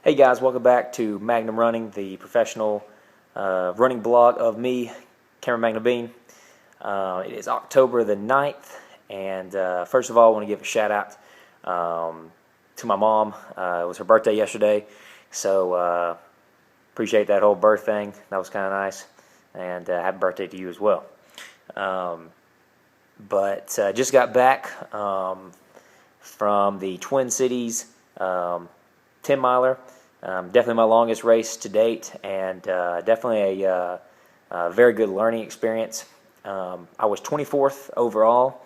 Hey guys, welcome back to Magnum Running, the professional running blog of me, Cameron Magnum Bean. It is October the 9th, and first of all, I want to give a shout out to my mom. It was her birthday yesterday, so appreciate that whole birth thing. That was kind of nice, and happy birthday to you as well. But just got back from the Twin Cities 10-miler. Definitely my longest race to date, and definitely a very good learning experience. I was 24th overall,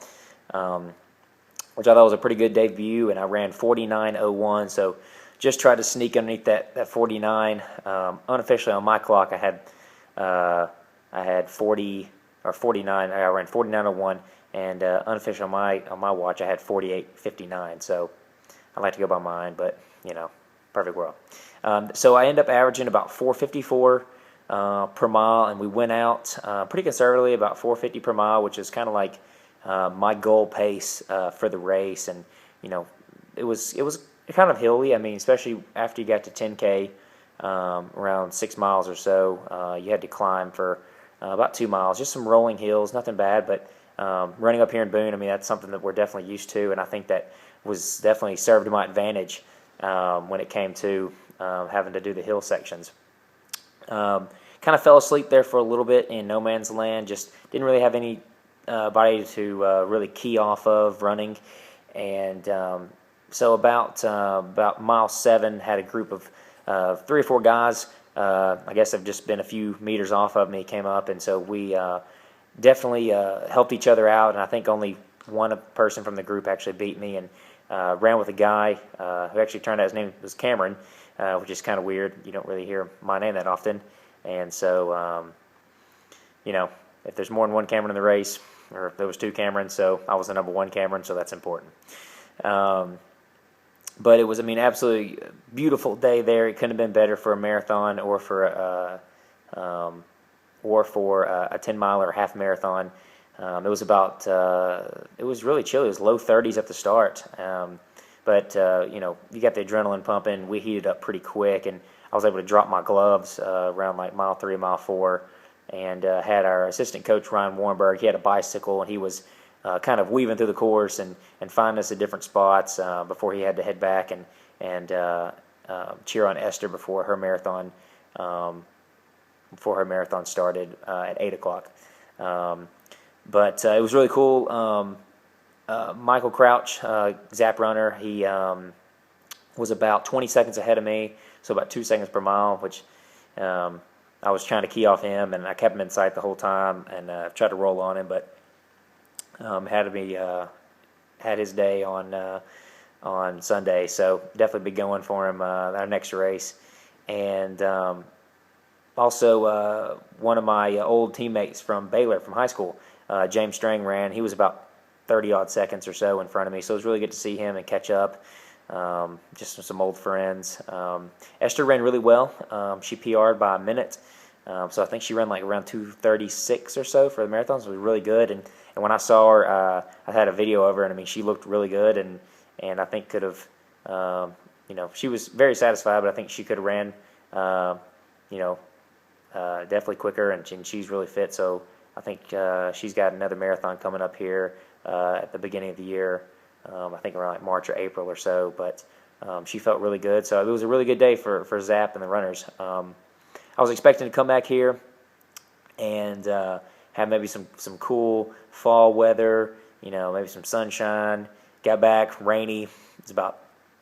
which I thought was a pretty good debut, and I ran 49:01, so just tried to sneak underneath that 49. Unofficially on my clock, I had 40 or 49. I ran 49:01, and unofficially on my watch, I had 48:59. So I like to go by mine, but you know. Perfect world. So I end up averaging about 4:54 per mile, and we went out pretty conservatively, about 4:50 per mile, which is kind of like my goal pace for the race. And you know, it was kind of hilly. I mean, especially after you got to 10K, around 6 miles or so, you had to climb for about 2 miles, just some rolling hills, nothing bad. But running up here in Boone, I mean, that's something that we're definitely used to, and I think that was definitely served to my advantage. When it came to having to do the hill sections. Kind of fell asleep there for a little bit in no man's land, just didn't really have any body to really key off of running. And so about mile 7, had a group of 3 or 4 guys, I guess have just been a few meters off of me, came up, and so we definitely helped each other out, and I think only one person from the group actually beat me, and ran with a guy who actually turned out his name was Cameron, which is kind of weird. You don't really hear my name that often. And so, you know, if there's more than one Cameron in the race, or if there was 2 Camerons, so I was the number 1 Cameron, so that's important. But it was, I mean, absolutely beautiful day there. It couldn't have been better for a marathon or for a 10-mile or half marathon. It was about, it was really chilly. It was low 30s at the start. But you know, you got the adrenaline pumping. We heated up pretty quick, and I was able to drop my gloves around like mile 3, mile 4, and had our assistant coach, Ryan Warnberg. He had a bicycle, and he was kind of weaving through the course and finding us at different spots before he had to head back and cheer on Esther before her marathon started at 8 o'clock. But it was really cool. Michael Crouch, Zap runner, he was about 20 seconds ahead of me, so about 2 seconds per mile, which I was trying to key off him, and I kept him in sight the whole time, and tried to roll on him, but had his day on Sunday, so definitely be going for him our next race. And also one of my old teammates from Baylor, from high school, James Strang, ran. He was about 30-odd seconds or so in front of me, so it was really good to see him and catch up. Just some old friends. Esther ran really well. She PR'd by a minute, so I think she ran like around 2:36 or so for the marathon, so it was really good. And when I saw her, I had a video of her, and I mean, she looked really good, and I think could have, you know, she was very satisfied, but I think she could have ran, you know, definitely quicker, and she's really fit, so I think she's got another marathon coming up here at the beginning of the year, I think around like March or April or so, but she felt really good, so it was a really good day for Zap and the runners. I was expecting to come back here and have maybe some cool fall weather, you know, maybe some sunshine. Got back, rainy. It's about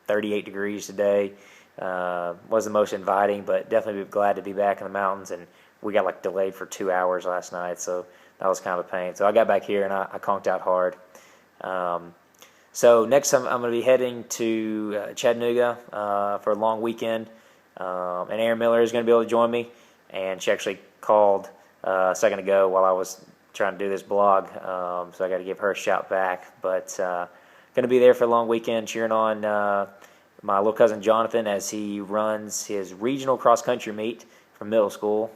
38 degrees today. Wasn't the most inviting, but definitely glad to be back in the mountains. And we got like delayed for 2 hours last night, so that was kind of a pain. So I got back here and I conked out hard. So next time I'm going to be heading to Chattanooga for a long weekend, and Erin Miller is going to be able to join me. And she actually called a second ago while I was trying to do this blog, so I got to give her a shout back. But going to be there for a long weekend, cheering on my little cousin Jonathan as he runs his regional cross-country meet from middle school.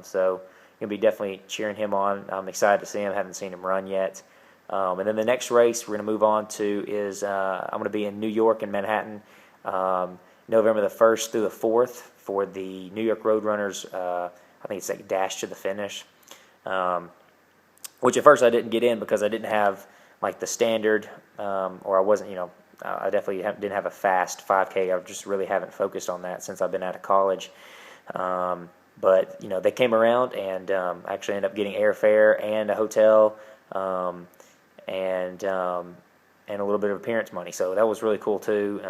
So going to be definitely cheering him on. I'm excited to see him. Haven't seen him run yet. And then the next race we're going to move on to is I'm going to be in New York and Manhattan November the 1st through the 4th for the New York Roadrunners. I think it's like Dash to the Finish, which at first I didn't get in because I didn't have like the standard, or I wasn't, I definitely didn't have a fast 5K. I just really haven't focused on that since I've been out of college. But they came around, and I actually ended up getting airfare and a hotel, and a little bit of appearance money. So that was really cool too.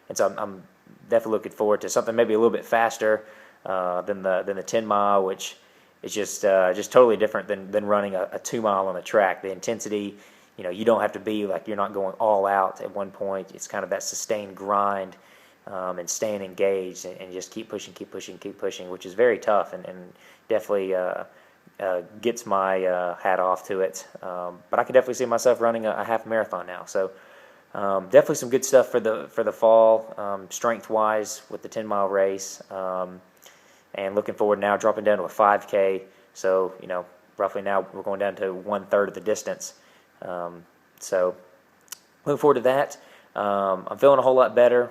And so I'm definitely looking forward to something maybe a little bit faster than the 10 mile, which is just totally different than running a 2 mile on the track. The intensity, you don't have to be like, you're not going all out at one point. It's kind of that sustained grind, and staying engaged, and just keep pushing, which is very tough, and definitely gets my hat off to it. But I could definitely see myself running a half marathon now. So definitely some good stuff for the fall, strength wise with the 10 mile race, and looking forward now dropping down to a 5K. So roughly now we're going down to 1/3 of the distance. So looking forward to that. I'm feeling a whole lot better.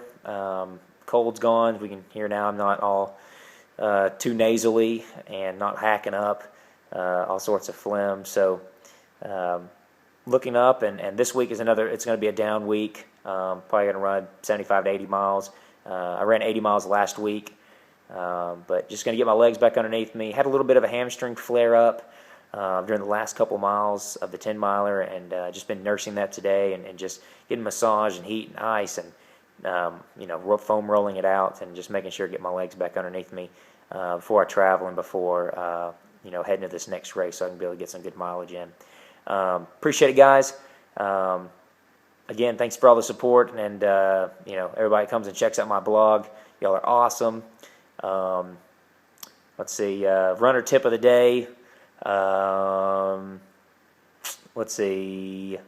Cold's gone. We can hear now I'm not all too nasally and not hacking up all sorts of phlegm. So looking up, and this week is it's going to be a down week. Probably going to run 75 to 80 miles. I ran 80 miles last week, but just going to get my legs back underneath me. Had a little bit of a hamstring flare up during the last couple miles of the 10 miler, and just been nursing that today, and just getting massage and heat and ice, and foam rolling it out, and just making sure to get my legs back underneath me before I travel, and before heading to this next race, so I can be able to get some good mileage in. Appreciate it, guys. Again, thanks for all the support, and everybody comes and checks out my blog. Y'all are awesome. Let's see, runner tip of the day. Let's see,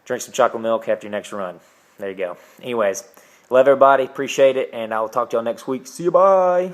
drink some chocolate milk after your next run. There you go. Anyways, love everybody, appreciate it, and I will talk to y'all next week. See you, bye.